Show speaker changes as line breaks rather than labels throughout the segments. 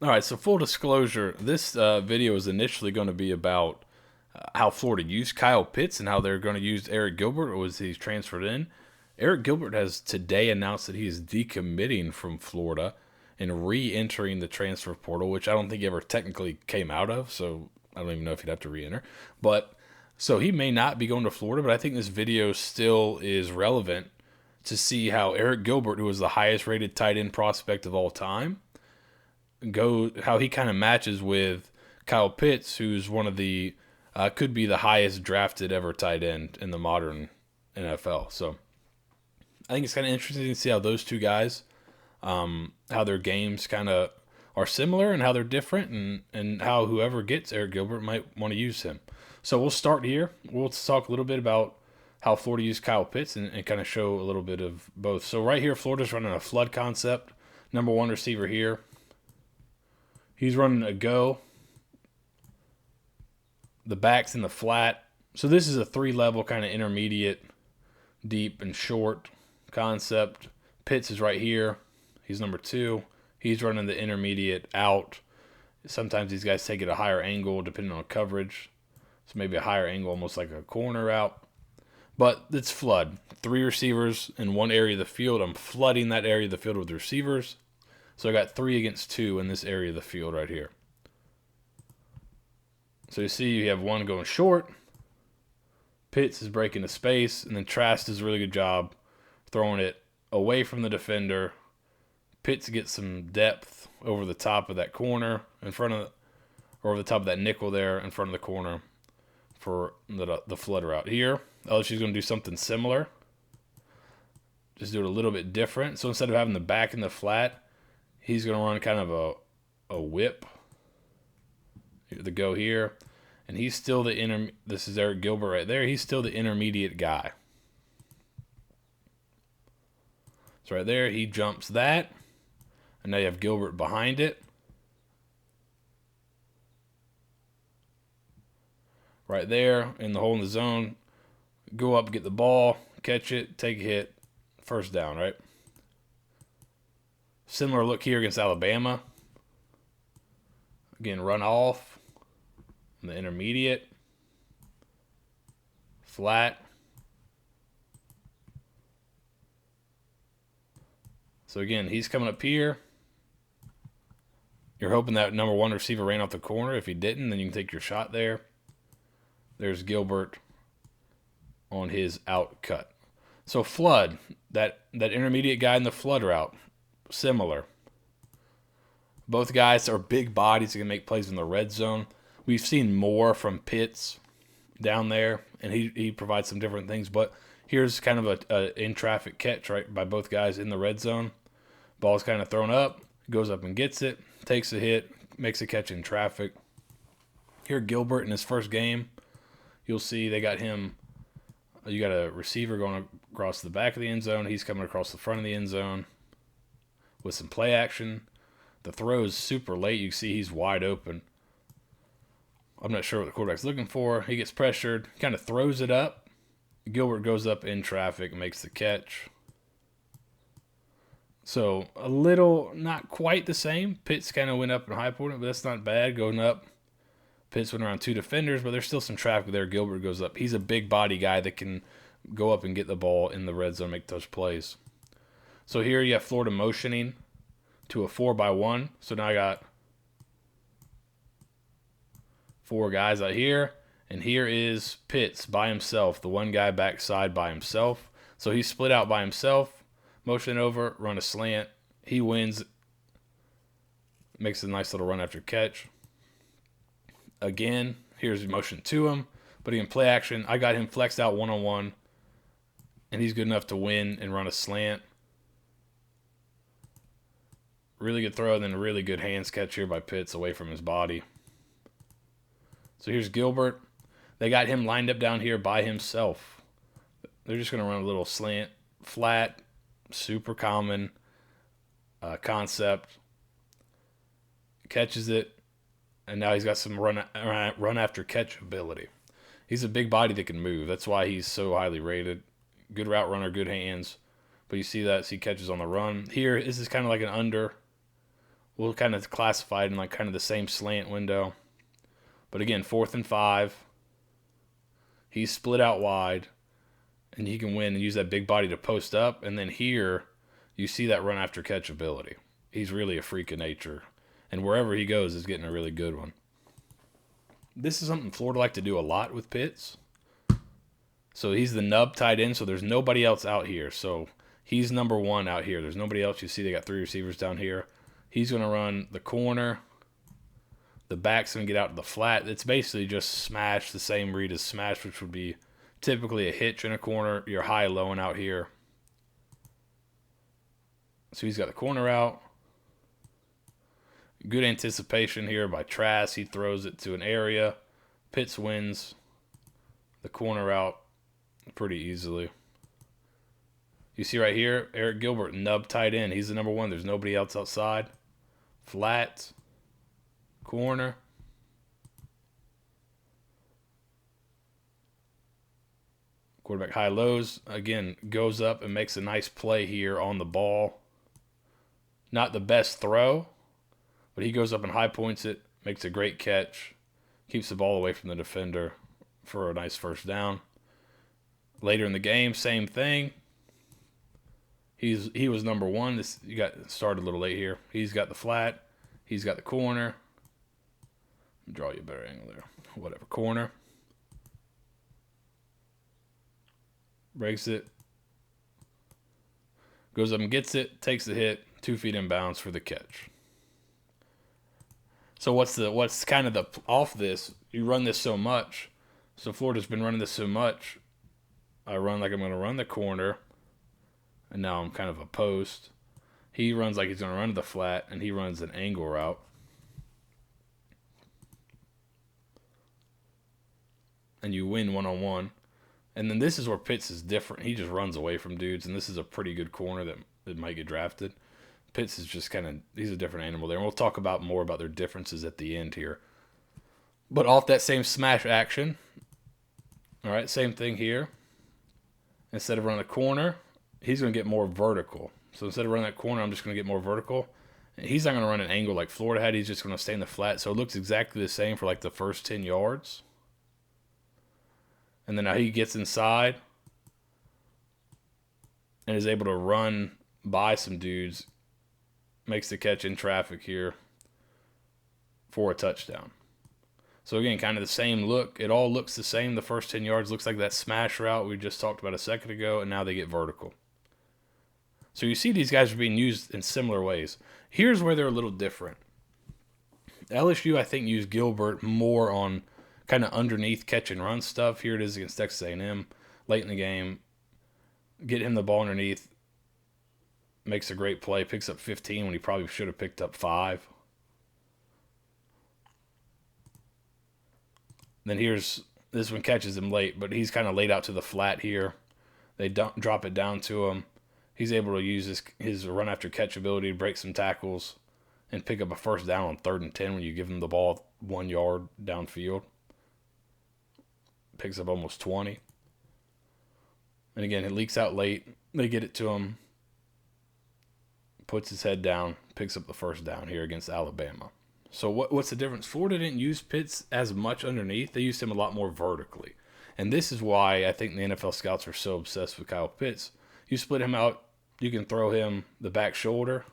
All right, so full disclosure, this video is initially going to be about how Florida used Kyle Pitts and how they're going to use Arik Gilbert as he's transferred in. Arik Gilbert has today announced that he is decommitting from Florida and re-entering the transfer portal, which I don't think he ever technically came out of, so I don't even know if he'd have to re-enter. But so he may not be going to Florida, but I think this video still is relevant to see how Arik Gilbert, who was the highest rated tight end prospect of all time, how he kind of matches with Kyle Pitts, who's one of the could be the highest drafted ever tight end in the modern NFL. So I think it's kind of interesting to see how those two guys, how their games kind of are similar and how they're different, and how whoever gets Arik Gilbert might want to use him. So we'll start here. We'll talk a little bit about how Florida used Kyle Pitts and kind of show a little bit of both. So right here, Florida's running a flood concept. Number one receiver here. He's running a go. The back's in the flat. So this is a three-level kind of intermediate, deep and short concept. Pitts is right here. He's number two. He's running the intermediate out. Sometimes these guys take it a higher angle depending on coverage. So maybe a higher angle, almost like a corner route. But it's flood. Three receivers in one area of the field. I'm flooding that area of the field with receivers. So I got 3 against 2 in this area of the field right here. So you see you have one going short. Pitts is breaking the space, and then Trask does a really good job throwing it away from the defender. Pitts gets some depth over the top of that corner in front of, or over the top of that nickel there in front of the corner for the flood route here. LSU's going to do something similar. Just do it a little bit different. So instead of having the back in the flat, he's going to run kind of a whip. The go here. And he's still this is Arik Gilbert right there. He's still the intermediate guy. So right there, he jumps that. And now you have Gilbert behind it. Right there, in the hole in the zone. Go up, get the ball, catch it, take a hit. First down, right? Similar look here against Alabama. Again, run off. In the intermediate. Flat. So again, he's coming up here. You're hoping that number one receiver ran off the corner. If he didn't, then you can take your shot there. There's Gilbert on his out cut. So flood, that intermediate guy in the flood route, similar. Both guys are big bodies that can make plays in the red zone. We've seen more from Pitts down there, and he provides some different things. But here's kind of a in-traffic catch, right, by both guys in the red zone. Ball's kind of thrown up, goes up and gets it, takes a hit, makes a catch in traffic. Here, Gilbert in his first game, you'll see they got him. You got a receiver going across the back of the end zone. He's coming across the front of the end zone with some play action. The throw is super late. You see he's wide open. I'm not sure what the quarterback's looking for. He gets pressured, kind of throws it up. Gilbert goes up in traffic and makes the catch. So a little, not quite the same. Pitts kind of went up in high point, but that's not bad going up. Pitts went around 2 defenders, but there's still some traffic there. Gilbert goes up. He's a big body guy that can go up and get the ball in the red zone, make those plays. So here you have Florida motioning to a 4-by-1. So now I got 4 guys out here, and here is Pitts by himself, the one guy backside by himself. So he's split out by himself, motion over, run a slant. He wins, makes a nice little run after catch. Again, here's motion to him, but he can play action. I got him flexed out one-on-one, and he's good enough to win and run a slant. Really good throw, and then a really good hands catch here by Pitts away from his body. So here's Gilbert. They got him lined up down here by himself. They're just going to run a little slant, flat, super common concept. Catches it, and now he's got some run after catch ability. He's a big body that can move. That's why he's so highly rated. Good route runner, good hands. But you see that, see catches on the run. Here, this is kind of like an under. we'll kind of classify it in like kind of the same slant window. But again, 4th and 5. He's split out wide, and he can win and use that big body to post up. And then here, you see that run after catch ability. He's really a freak of nature. And wherever he goes is getting a really good one. This is something Florida like to do a lot with Pitts. So he's the nub tight end, so there's nobody else out here. So he's number 1 out here. There's nobody else. You see they got 3 receivers down here. He's going to run the corner. The back's going to get out to the flat. It's basically just smash, the same read as smash, which would be typically a hitch in a corner. You're high-lowing out here. So he's got the corner out. Good anticipation here by Trask. He throws it to an area. Pitts wins the corner out pretty easily. You see right here, Arik Gilbert, nub tight end. He's the number 1. There's nobody else outside. Flat. Corner. Quarterback high lows. Again, goes up and makes a nice play here on the ball. Not the best throw, but he goes up and high points it, makes a great catch, keeps the ball away from the defender for a nice first down. Later in the game, same thing. He was number 1. You got started a little late here. He's got the flat. He's got the corner. Draw you a better angle there. Whatever. Corner. Breaks it. Goes up and gets it. Takes the hit. 2 feet inbounds for the catch. So what's kind of the off this? You run this so much. So Florida's been running this so much. I run like I'm going to run the corner. And now I'm kind of a post. He runs like he's going to run to the flat. And he runs an angle route. And you win one-on-one. And then this is where Pitts is different. He just runs away from dudes. And this is a pretty good corner that might get drafted. Pitts is just kind of, he's a different animal there. And we'll talk about more about their differences at the end here. But off that same smash action, all right, same thing here. Instead of running a corner, he's going to get more vertical. So instead of running that corner, I'm just going to get more vertical. And he's not going to run an angle like Florida had. He's just going to stay in the flat. So it looks exactly the same for like the first 10 yards. And then now he gets inside and is able to run by some dudes. Makes the catch in traffic here for a touchdown. So again, kind of the same look. It all looks the same. The first 10 yards looks like that smash route we just talked about a second ago, and now they get vertical. So you see these guys are being used in similar ways. Here's where they're a little different. LSU, I think, used Gilbert more on kind of underneath catch and run stuff. Here it is against Texas A&M late in the game. Get him the ball underneath. Makes a great play. Picks up 15 when he probably should have picked up 5. Then this one catches him late, but he's kind of laid out to the flat here. They drop it down to him. He's able to use his run after catch ability to break some tackles and pick up a first down on 3rd and 10 when you give him the ball 1 yard downfield. Picks up almost 20. And again, it leaks out late. They get it to him. Puts his head down, picks up the first down here against Alabama. So what's the difference? Florida didn't use Pitts as much underneath. They used him a lot more vertically. And this is why I think the NFL scouts are so obsessed with Kyle Pitts. You split him out, you can throw him the back shoulder.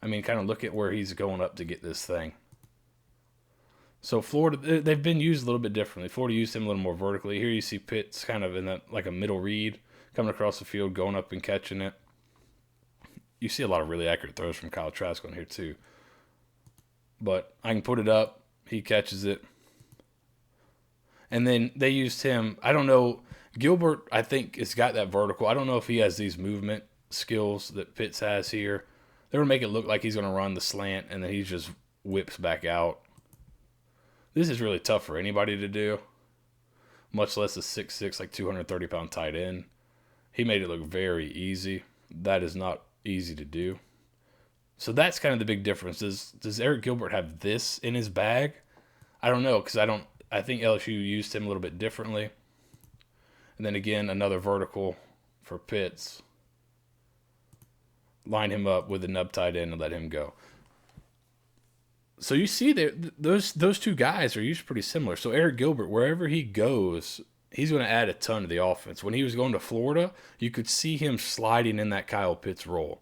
I mean, kind of look at where he's going up to get this thing. So Florida, they've been used a little bit differently. Florida used him a little more vertically. Here you see Pitts kind of in that like a middle read, coming across the field, going up and catching it. You see a lot of really accurate throws from Kyle Trask on here too. But I can put it up. He catches it. And then they used him. I don't know. Gilbert, I think, has got that vertical. I don't know if he has these movement skills that Pitts has here. They're going to make it look like he's going to run the slant, and then he just whips back out. This is really tough for anybody to do, much less a 6'6", like 230-pound tight end. He made it look very easy. That is not easy to do. So that's kind of the big difference. Does Arik Gilbert have this in his bag? I don't know, because I think LSU used him a little bit differently. And then again, another vertical for Pitts. Line him up with a nub tight end and let him go. So you see that those two guys are usually pretty similar. So Arik Gilbert, wherever he goes, he's going to add a ton to the offense. When he was going to Florida, you could see him sliding in that Kyle Pitts role.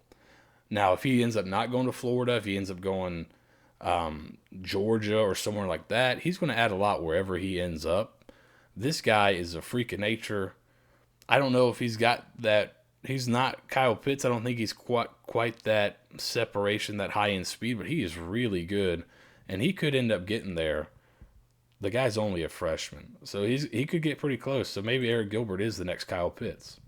Now, if he ends up not going to Florida, if he ends up going Georgia or somewhere like that, he's going to add a lot wherever he ends up. This guy is a freak of nature. I don't know if he's got that. He's not Kyle Pitts. I don't think he's quite that separation, that high end speed, but he is really good, and he could end up getting there. The guy's only a freshman, so he could get pretty close. So maybe Arik Gilbert is the next Kyle Pitts.